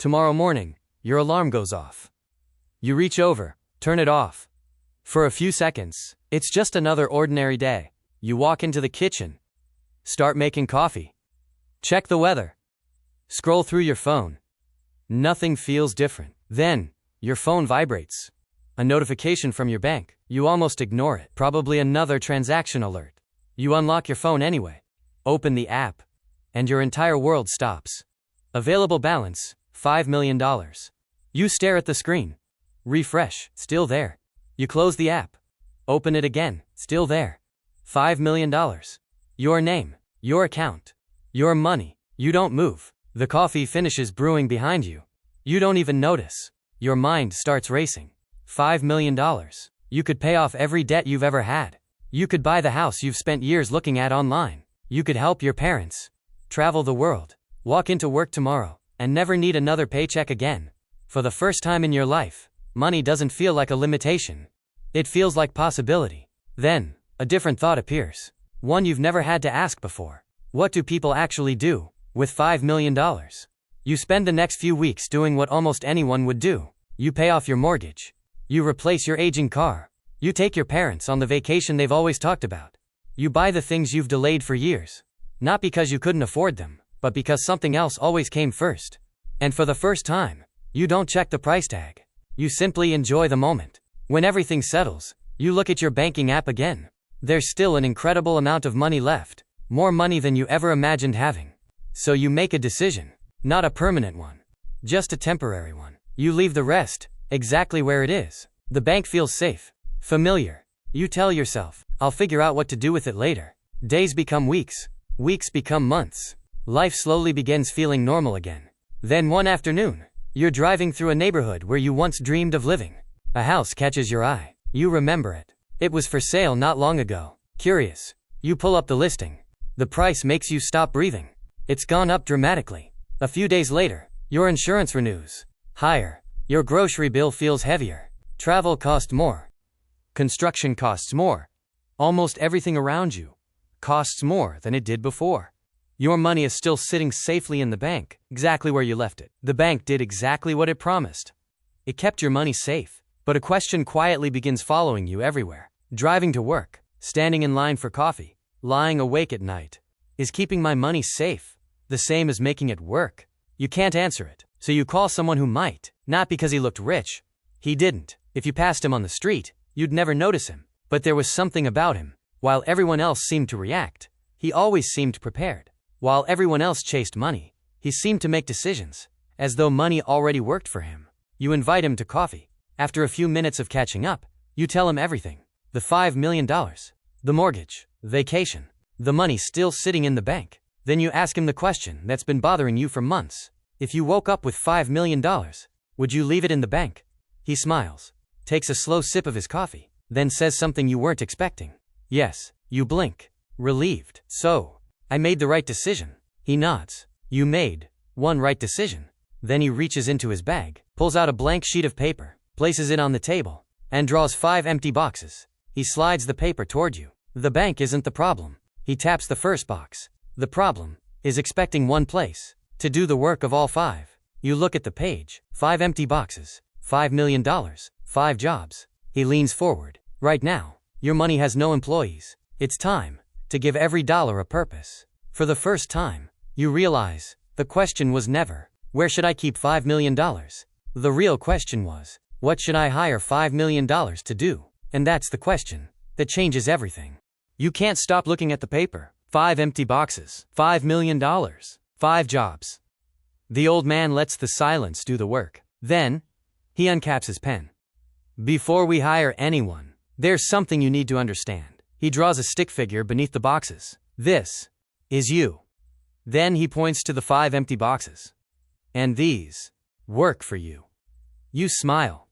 Tomorrow morning, your alarm goes off. You reach over, turn it off. For a few seconds, it's just another ordinary day. You walk into the kitchen, start making coffee, check the weather, scroll through your phone. Nothing feels different. Then, your phone vibrates. A notification from your bank. You almost ignore it. Probably another transaction alert. You unlock your phone anyway. Open the app. And your entire world stops. Available balance, $5 million. You stare at the screen. Refresh, still there. You close the app. Open it again, still there. $5 million. Your name, your account, your money. You don't move. The coffee finishes brewing behind you. You don't even notice. Your mind starts racing. $5 million. You could pay off every debt you've ever had. You could buy the house you've spent years looking at online. You could help your parents. Travel the world. Walk into work tomorrow and never need another paycheck again. For the first time in your life, money doesn't feel like a limitation. It feels like possibility. Then, a different thought appears. One you've never had to ask before. What do people actually do with $5 million? You spend the next few weeks doing what almost anyone would do. You pay off your mortgage. You replace your aging car. You take your parents on the vacation they've always talked about. You buy the things you've delayed for years. Not because you couldn't afford them, but because something else always came first. And for the first time, you don't check the price tag. You simply enjoy the moment. When everything settles, you look at your banking app again. There's still an incredible amount of money left. More money than you ever imagined having. So you make a decision. Not a permanent one. Just a temporary one. You leave the rest exactly where it is. The bank feels safe. Familiar. You tell yourself, I'll figure out what to do with it later. Days become weeks. Weeks become months. Life slowly begins feeling normal again. Then one afternoon, you're driving through a neighborhood where you once dreamed of living. A house catches your eye. You remember it. It was for sale not long ago. Curious. You pull up the listing. The price makes you stop breathing. It's gone up dramatically. A few days later, your insurance renews. Higher. Your grocery bill feels heavier. Travel costs more. Construction costs more. Almost everything around you costs more than it did before. Your money is still sitting safely in the bank, exactly where you left it. The bank did exactly what it promised. It kept your money safe. But a question quietly begins following you everywhere. Driving to work, standing in line for coffee, lying awake at night. Is keeping my money safe the same as making it work? You can't answer it, so you call someone who might. Not because he looked rich. He didn't. If you passed him on the street, you'd never notice him. But there was something about him. While everyone else seemed to react, he always seemed prepared. While everyone else chased money, he seemed to make decisions, as though money already worked for him. You invite him to coffee. After a few minutes of catching up, you tell him everything. The $5 million. The mortgage. Vacation. The money still sitting in the bank. Then you ask him the question that's been bothering you for months. If you woke up with $5 million, would you leave it in the bank? He smiles, takes a slow sip of his coffee, then says something you weren't expecting. Yes. You blink. Relieved. So, I made the right decision. He nods. You made one right decision. Then he reaches into his bag, pulls out a blank sheet of paper, places it on the table, and draws 5 empty boxes. He slides the paper toward you. The bank isn't the problem. He taps the first box. The problem is expecting one place to do the work of all 5. You look at the page. 5 empty boxes. $5 million. 5 jobs. He leans forward. Right now, your money has no employees. It's time to give every dollar a purpose. For the first time, you realize the question was never, where should I keep $5 million? The real question was, what should I hire $5 million to do? And that's the question that changes everything. You can't stop looking at the paper. 5 empty boxes. $5 million. 5 jobs. The old man lets the silence do the work. Then, he uncaps his pen. Before we hire anyone, there's something you need to understand. He draws a stick figure beneath the boxes. This is you. Then he points to the 5 empty boxes. And these work for you. You smile.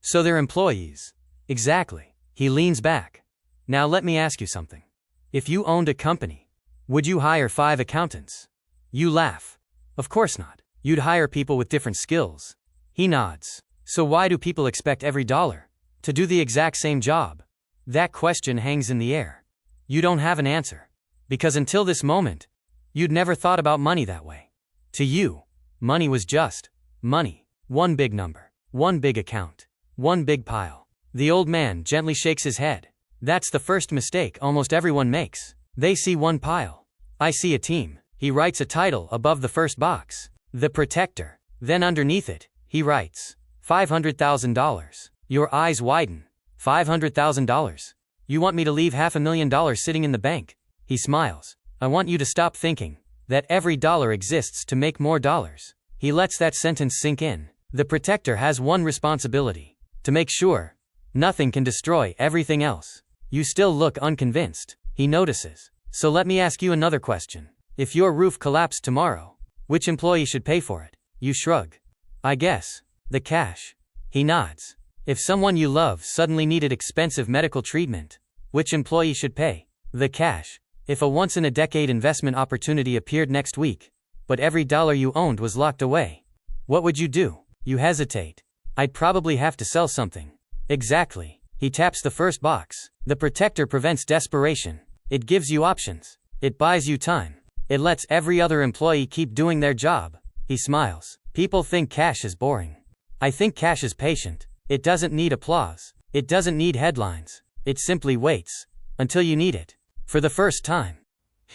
So they're employees. Exactly. He leans back. Now let me ask you something. If you owned a company, would you hire 5 accountants? You laugh. Of course not. You'd hire people with different skills. He nods. So why do people expect every dollar to do the exact same job? That question hangs in the air. You don't have an answer. Because until this moment, you'd never thought about money that way. To you, money was just Money. One big number. One big account. One big pile. The old man gently shakes his head. That's the first mistake almost everyone makes. They see one pile. I see a team. He writes a title above the first box. The Protector. Then underneath it, he writes, $500,000. Your eyes widen. $500,000. You want me to leave $500,000 sitting in the bank? He smiles. I want you to stop thinking that every dollar exists to make more dollars. He lets that sentence sink in. The Protector has one responsibility: to make sure nothing can destroy everything else. You still look unconvinced. He notices. So let me ask you another question. If your roof collapsed tomorrow, which employee should pay for it? You shrug. I guess the cash. He nods. If someone you love suddenly needed expensive medical treatment, which employee should pay? The cash. If a once-in-a-decade investment opportunity appeared next week, but every dollar you owned was locked away, what would you do? You hesitate. I'd probably have to sell something. Exactly. He taps the first box. The Protector prevents desperation. It gives you options. It buys you time. It lets every other employee keep doing their job. He smiles. People think cash is boring. I think cash is patient. It doesn't need applause. It doesn't need headlines. It simply waits until you need it. For the first time,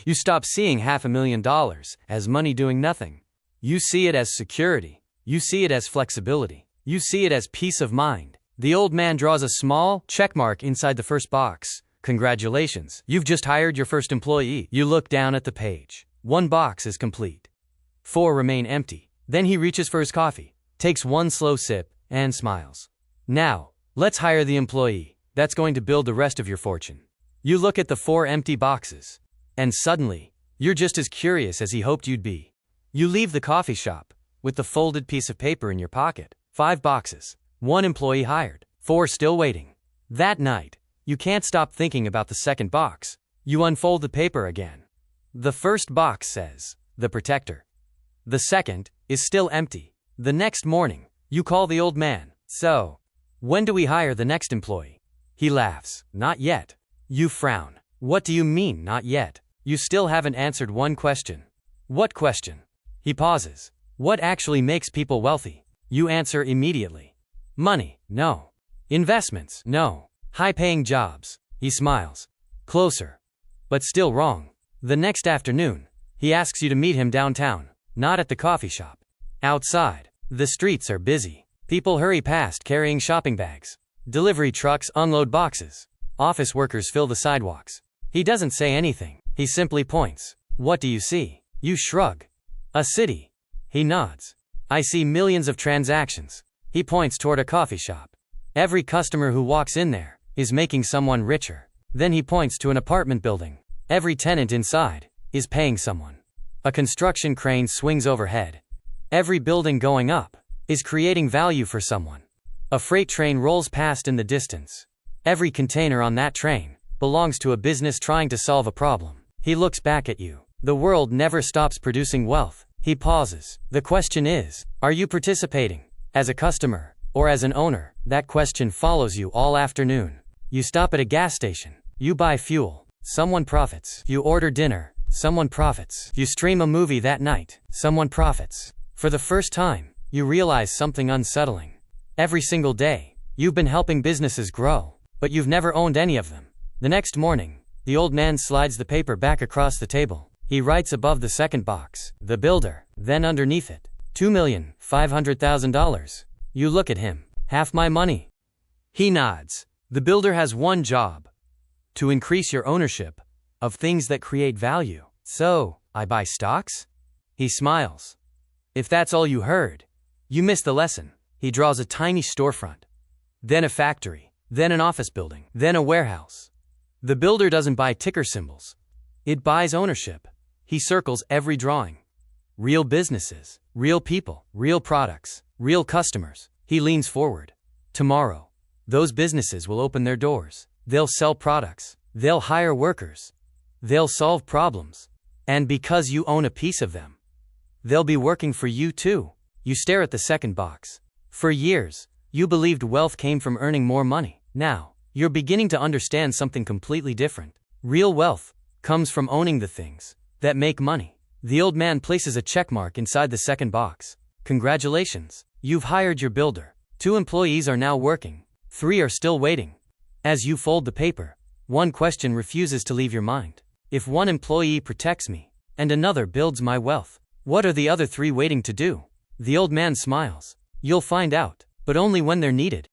you stop seeing $500,000 as money doing nothing. You see it as security. You see it as flexibility. You see it as peace of mind. The old man draws a small check mark inside the first box. Congratulations, you've just hired your first employee. You look down at the page. One box is complete. 4 remain empty. Then he reaches for his coffee, takes one slow sip, and smiles. Now, let's hire the employee. That's going to build the rest of your fortune. You look at the 4 empty boxes, and suddenly, you're just as curious as he hoped you'd be. You leave the coffee shop with the folded piece of paper in your pocket. 5 boxes. 1 employee hired. 4 still waiting. That night, you can't stop thinking about the second box. You unfold the paper again. The first box says, The Protector. The second is still empty. The next morning, you call the old man. So, when do we hire the next employee? He laughs. Not yet. You frown. What do you mean, not yet? You still haven't answered one question. What question? He pauses. What actually makes people wealthy? You answer immediately. Money. No. Investments. No. High-paying jobs. He smiles. Closer. But still wrong. The next afternoon, he asks you to meet him downtown. Not at the coffee shop. Outside. The streets are busy. People hurry past carrying shopping bags. Delivery trucks unload boxes. Office workers fill the sidewalks. He doesn't say anything. He simply points. What do you see? You shrug. A city. He nods. I see millions of transactions. He points toward a coffee shop. Every customer who walks in there is making someone richer. Then he points to an apartment building. Every tenant inside is paying someone. A construction crane swings overhead. Every building going up is creating value for someone. A freight train rolls past in the distance. Every container on that train belongs to a business trying to solve a problem. He looks back at you. The world never stops producing wealth. He pauses. The question is, are you participating? As a customer, or as an owner? That question follows you all afternoon. You stop at a gas station. You buy fuel. Someone profits. You order dinner. Someone profits. You stream a movie that night. Someone profits. For the first time, you realize something unsettling. Every single day, you've been helping businesses grow, but you've never owned any of them. The next morning, the old man slides the paper back across the table. He writes above the second box, The Builder, then underneath it, $2,500,000. You look at him. Half my money. He nods. The builder has one job: to increase your ownership of things that create value. So, I buy stocks? He smiles. If that's all you heard, you missed the lesson. He draws a tiny storefront, then a factory, then an office building, then a warehouse. The builder doesn't buy ticker symbols. It buys ownership. He circles every drawing. Real businesses, real people, real products, real customers. He leans forward. Tomorrow, those businesses will open their doors. They'll sell products. They'll hire workers. They'll solve problems. And because you own a piece of them, they'll be working for you too. You stare at the second box. For years, you believed wealth came from earning more money. Now, you're beginning to understand something completely different. Real wealth comes from owning the things that make money. The old man places a check mark inside the second box. Congratulations. You've hired your builder. 2 employees are now working. 3 are still waiting. As you fold the paper, one question refuses to leave your mind. If one employee protects me, and another builds my wealth, what are the other 3 waiting to do? The old man smiles. You'll find out, but only when they're needed.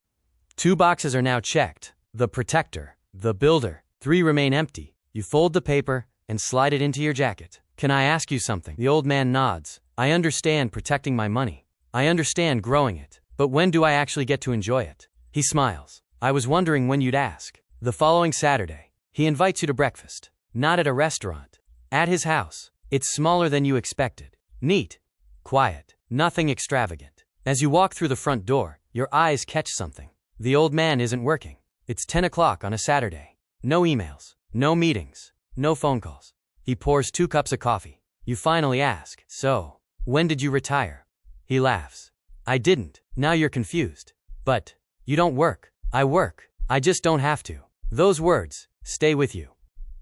2 boxes are now checked. The protector, the builder. 3 remain empty. You fold the paper and slide it into your jacket. Can I ask you something? The old man nods. I understand protecting my money. I understand growing it. But when do I actually get to enjoy it? He smiles. I was wondering when you'd ask. The following Saturday, he invites you to breakfast. Not at a restaurant. At his house. It's smaller than you expected. Neat. Quiet. Nothing extravagant. As you walk through the front door, your eyes catch something. The old man isn't working. It's 10 o'clock on a Saturday. No emails. No meetings. No phone calls. He pours 2 cups of coffee. You finally ask, so, when did you retire? He laughs. I didn't. Now you're confused. But, you don't work. I work. I just don't have to. Those words stay with you.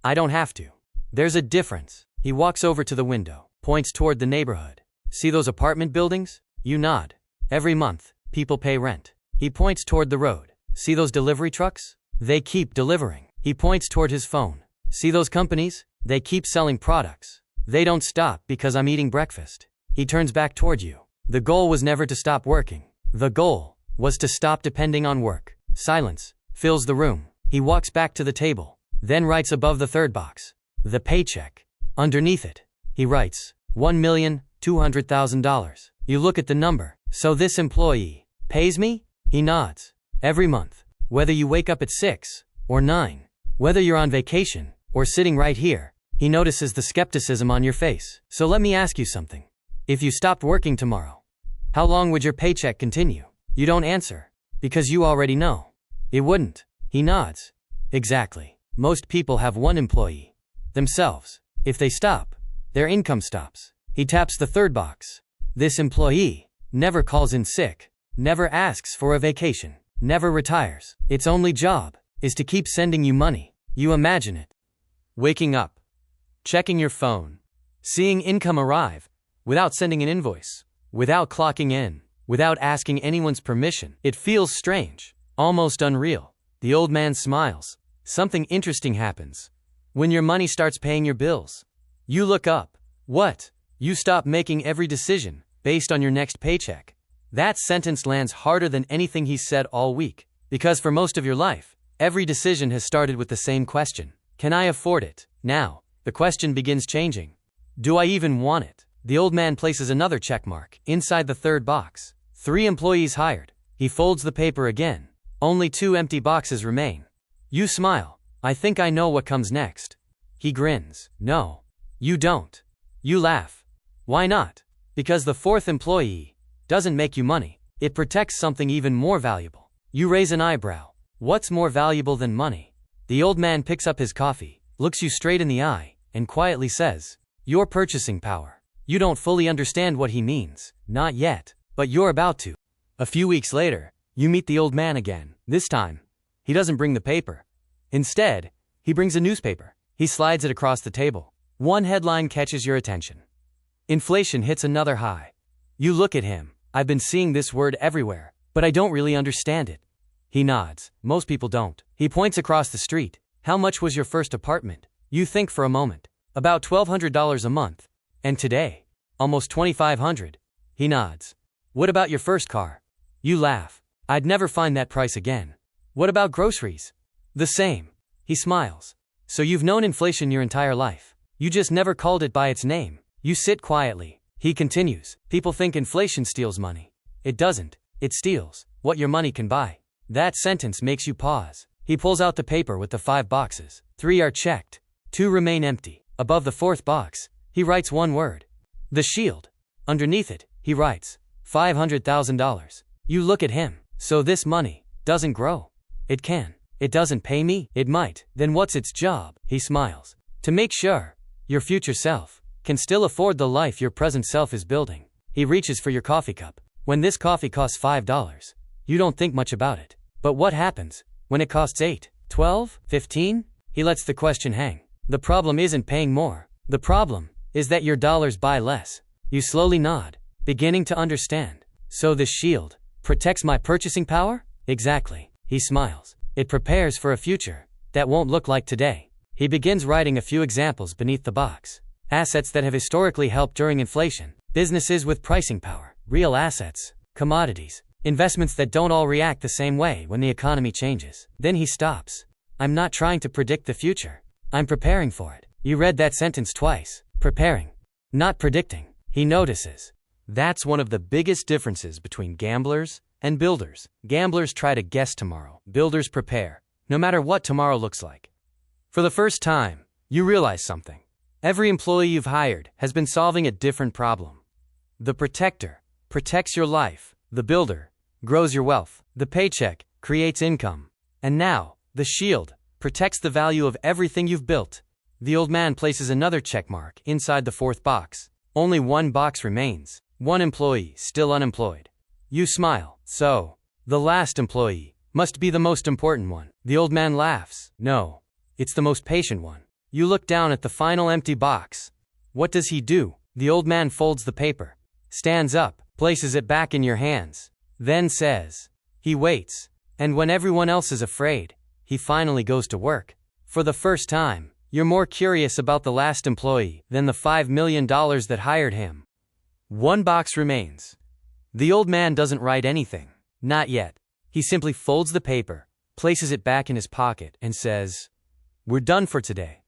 I don't have to. There's a difference. He walks over to the window, points toward the neighborhood. See those apartment buildings? You nod. Every month, people pay rent. He points toward the road. See those delivery trucks? They keep delivering. He points toward his phone. See those companies? They keep selling products. They don't stop because I'm eating breakfast. He turns back toward you. The goal was never to stop working. The goal was to stop depending on work. Silence fills the room. He walks back to the table, then writes above the 3rd box, the paycheck. Underneath it, he writes, $1,200,000. You look at the number. So this employee pays me? He nods. Every month. Whether you wake up at 6 or 9, whether you're on vacation or sitting right here, he notices the skepticism on your face. So let me ask you something. If you stopped working tomorrow, how long would your paycheck continue? You don't answer, because you already know. It wouldn't. He nods. Exactly. Most people have one employee. Themselves. If they stop, their income stops. He taps the 3rd box. This employee never calls in sick, never asks for a vacation, never retires. Its only job is to keep sending you money. You imagine it. Waking up, checking your phone, seeing income arrive, without sending an invoice, without clocking in, without asking anyone's permission. It feels strange, almost unreal. The old man smiles. Something interesting happens. When your money starts paying your bills, you look up. What? You stop making every decision based on your next paycheck. That sentence lands harder than anything he said all week. Because for most of your life, every decision has started with the same question. Can I afford it? Now, the question begins changing. Do I even want it? The old man places another check mark inside the 3rd box. 3 employees hired. He folds the paper again. Only 2 empty boxes remain. You smile. I think I know what comes next. He grins. No, you don't. You laugh. Why not? Because the 4th employee doesn't make you money. It protects something even more valuable. You raise an eyebrow. What's more valuable than money? The old man picks up his coffee, looks you straight in the eye, and quietly says, your purchasing power. You don't fully understand what he means. Not yet, but you're about to. A few weeks later, you meet the old man again. This time, he doesn't bring the paper. Instead, he brings a newspaper. He slides it across the table. One headline catches your attention. Inflation hits another high. You look at him. I've been seeing this word everywhere, but I don't really understand it. He nods. Most people don't. He points across the street. How much was your first apartment? You think for a moment. About $1,200 a month. And today? Almost $2,500. He nods. What about your first car? You laugh. I'd never find that price again. What about groceries? The same. He smiles. So you've known inflation your entire life. You just never called it by its name. You sit quietly. He continues. People think inflation steals money. It doesn't. It steals what your money can buy. That sentence makes you pause. He pulls out the paper with the 5 boxes. 3 are checked. 2 remain empty. Above the 4th box, he writes one word. The Shield. Underneath it, he writes, $500,000. You look at him. So this money doesn't grow. It can. It doesn't pay me. It might. Then what's its job? He smiles. To make sure your future self can still afford the life your present self is building. He reaches for your coffee cup. When this coffee costs $5, you don't think much about it. But what happens when it costs $8, $12, $15? He lets the question hang. The problem isn't paying more. The problem is that your dollars buy less. You slowly nod. beginning to understand. So this shield protects my purchasing power? Exactly. He smiles. It prepares for a future that won't look like today. He begins writing a few examples beneath the box. Assets that have historically helped during inflation. Businesses with pricing power. Real assets. Commodities. Investments that don't all react the same way when the economy changes. Then he stops. I'm not trying to predict the future. I'm preparing for it. You read that sentence twice. Preparing. Not predicting. He notices. That's one of the biggest differences between gamblers and builders. Gamblers try to guess tomorrow. Builders prepare, no matter what tomorrow looks like. For the first time, you realize something. Every employee you've hired has been solving a different problem. The protector protects your life. The builder grows your wealth. The paycheck creates income. And now, the shield protects the value of everything you've built. The old man places another check mark inside the fourth box. Only one box remains. One employee still unemployed. You smile. So, the last employee must be the most important one. The old man laughs. No, it's the most patient one. You look down at the final empty box. What does he do? The old man folds the paper, stands up, places it back in your hands, then says, he waits. And when everyone else is afraid, he finally goes to work. For the first time, you're more curious about the last employee than the $5 million that hired him. One box remains. The old man doesn't write anything. Not yet. He simply folds the paper, places it back in his pocket, and says, we're done for today.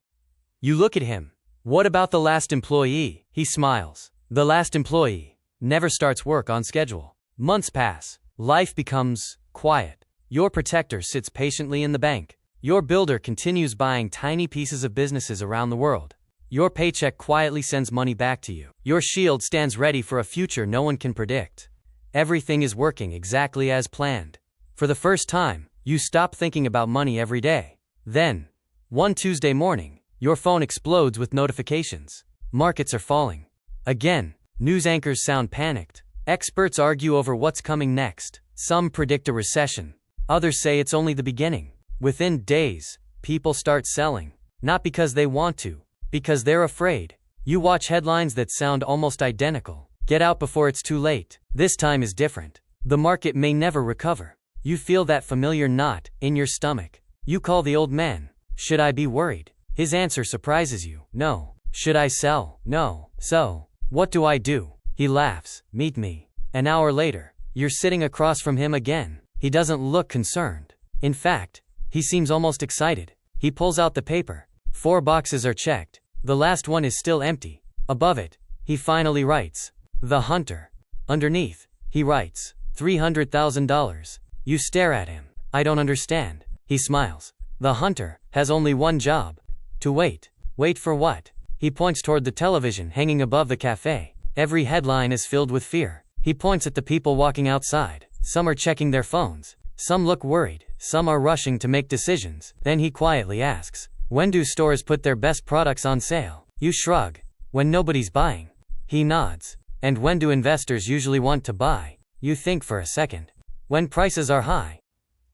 You look at him. What about the last employee? He smiles. The last employee never starts work on schedule. Months pass. Life becomes quiet. Your protector sits patiently in the bank. Your builder continues buying tiny pieces of businesses around the world. Your paycheck quietly sends money back to you. Your shield stands ready for a future no one can predict. Everything is working exactly as planned. For the first time, you stop thinking about money every day. Then, one Tuesday morning, your phone explodes with notifications. Markets are falling. Again, news anchors sound panicked. Experts argue over what's coming next. Some predict a recession. Others say it's only the beginning. Within days, people start selling. Not because they want to, because they're afraid. You watch headlines that sound almost identical. Get out before it's too late. This time is different. The market may never recover. You feel that familiar knot in your stomach. You call the old man. Should I be worried? His answer surprises you. No. Should I sell? No. So, what do I do? He laughs. Meet me. An hour later, you're sitting across from him again. He doesn't look concerned. In fact, he seems almost excited. He pulls out the paper. 4 boxes are checked. The last one is still empty. Above it, he finally writes, The Hunter. Underneath, he writes, $300,000. You stare at him. I don't understand. He smiles. The Hunter has only one job. To wait. Wait for what? He points toward the television hanging above the cafe. Every headline is filled with fear. He points at the people walking outside. Some are checking their phones. Some look worried. Some are rushing to make decisions. Then he quietly asks, when do stores put their best products on sale? You shrug. When nobody's buying. He nods. And when do investors usually want to buy? You think for a second. When prices are high.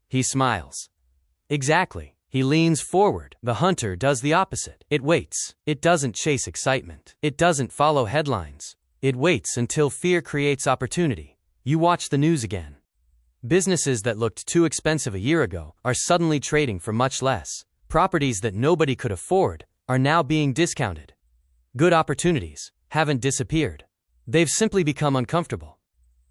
He smiles. Exactly. He leans forward. The Hunter does the opposite. It waits. It doesn't chase excitement. It doesn't follow headlines. It waits until fear creates opportunity. You watch the news again. Businesses that looked too expensive a year ago are suddenly trading for much less. Properties that nobody could afford are now being discounted. Good opportunities haven't disappeared. They've simply become uncomfortable.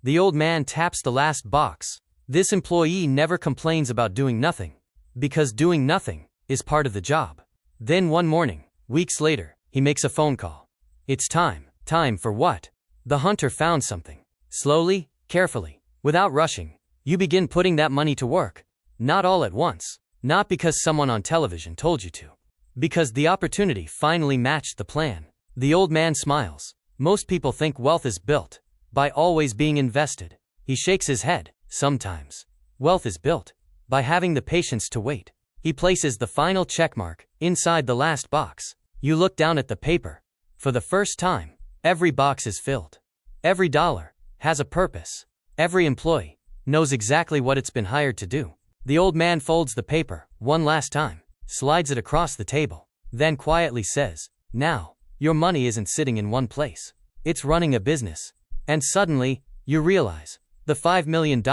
The old man taps the last box. This employee never complains about doing nothing, because doing nothing is part of the job. Then one morning, weeks later, he makes a phone call. It's time. Time for what? The Hunter found something. Slowly, carefully, without rushing, you begin putting that money to work. Not all at once. Not because someone on television told you to. Because the opportunity finally matched the plan. The old man smiles. Most people think wealth is built by always being invested. He shakes his head. Sometimes, wealth is built by having the patience to wait. He places the final checkmark inside the last box. You look down at the paper. For the first time, every box is filled. Every dollar has a purpose. Every employee knows exactly what it's been hired to do. The old man folds the paper one last time, slides it across the table, then quietly says, now, your money isn't sitting in one place. It's running a business. And suddenly, you realize, the $5 million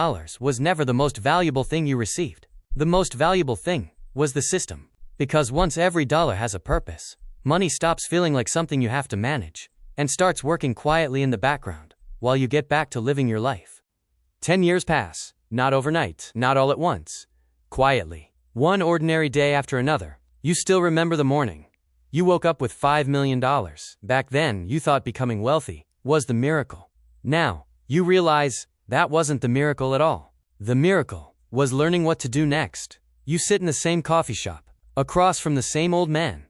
was never the most valuable thing you received. The most valuable thing was the system. Because once every dollar has a purpose, money stops feeling like something you have to manage, and starts working quietly in the background, while you get back to living your life. 10 years pass, not overnight, not all at once. Quietly. One ordinary day after another, you still remember the morning. You woke up with $5 million. Back then, you thought becoming wealthy was the miracle. Now, you realize that wasn't the miracle at all. The miracle was learning what to do next. You sit in the same coffee shop, across from the same old man.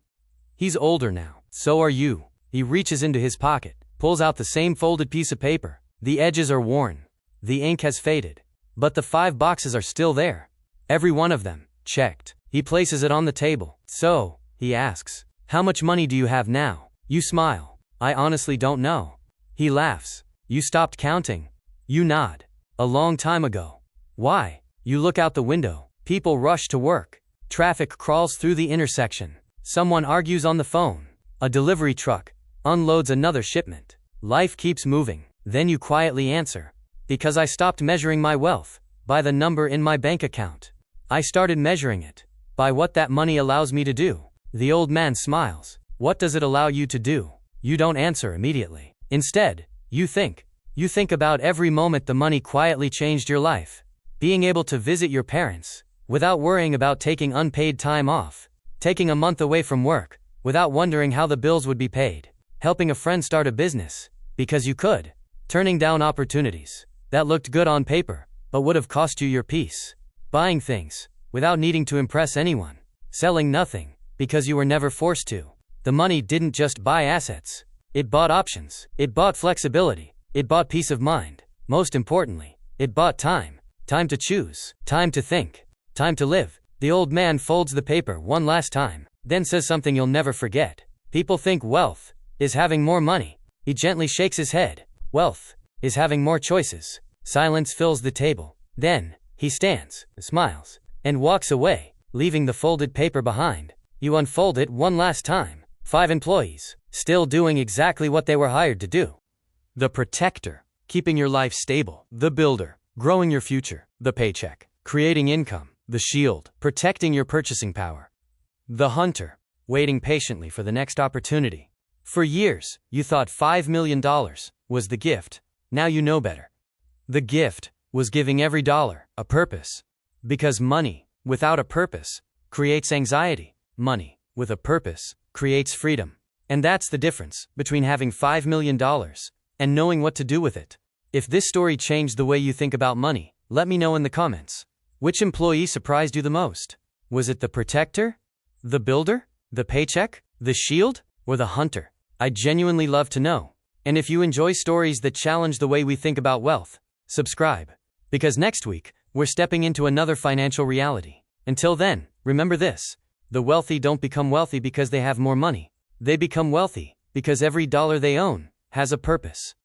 He's older now, so are you. He reaches into his pocket, pulls out the same folded piece of paper. The edges are worn. The ink has faded. But the 5 boxes are still there. Every one of them, checked. He places it on the table. So, he asks, "How much money do you have now?" You smile. "I honestly don't know." He laughs. "You stopped counting?" You nod. "A long time ago." "Why?" You look out the window. People rush to work. Traffic crawls through the intersection. Someone argues on the phone. A delivery truck unloads another shipment. Life keeps moving. Then you quietly answer, "Because I stopped measuring my wealth by the number in my bank account. I started measuring it by what that money allows me to do." The old man smiles. "What does it allow you to do?" You don't answer immediately. Instead, you think. You think about every moment the money quietly changed your life. Being able to visit your parents without worrying about taking unpaid time off. Taking a month away from work without wondering how the bills would be paid. Helping a friend start a business because you could. Turning down opportunities that looked good on paper but would have cost you your peace. Buying things without needing to impress anyone. Selling nothing because you were never forced to. The money didn't just buy assets. It bought options. It bought flexibility. It bought peace of mind. Most importantly, it bought time. Time to choose. Time to think. Time to live. The old man folds the paper one last time, then says something you'll never forget. People think wealth is having more money. He gently shakes his head. Wealth is having more choices. Silence fills the table. Then, he stands, smiles, and walks away, leaving the folded paper behind. You unfold it one last time. 5 employees, still doing exactly what they were hired to do. The protector, keeping your life stable. The builder, growing your future. The paycheck, creating income. The shield, protecting your purchasing power. The hunter, waiting patiently for the next opportunity. For years, you thought $5 million was the gift. Now you know better. The gift was giving every dollar a purpose. Because money, without a purpose, creates anxiety. Money, with a purpose, creates freedom. And that's the difference between having $5 million and knowing what to do with it. If this story changed the way you think about money, let me know in the comments. Which employee surprised you the most? Was it the protector? The builder? The paycheck? The shield? Or the hunter? I'd genuinely love to know. And if you enjoy stories that challenge the way we think about wealth, subscribe. Because next week, we're stepping into another financial reality. Until then, remember this. The wealthy don't become wealthy because they have more money. They become wealthy because every dollar they own has a purpose.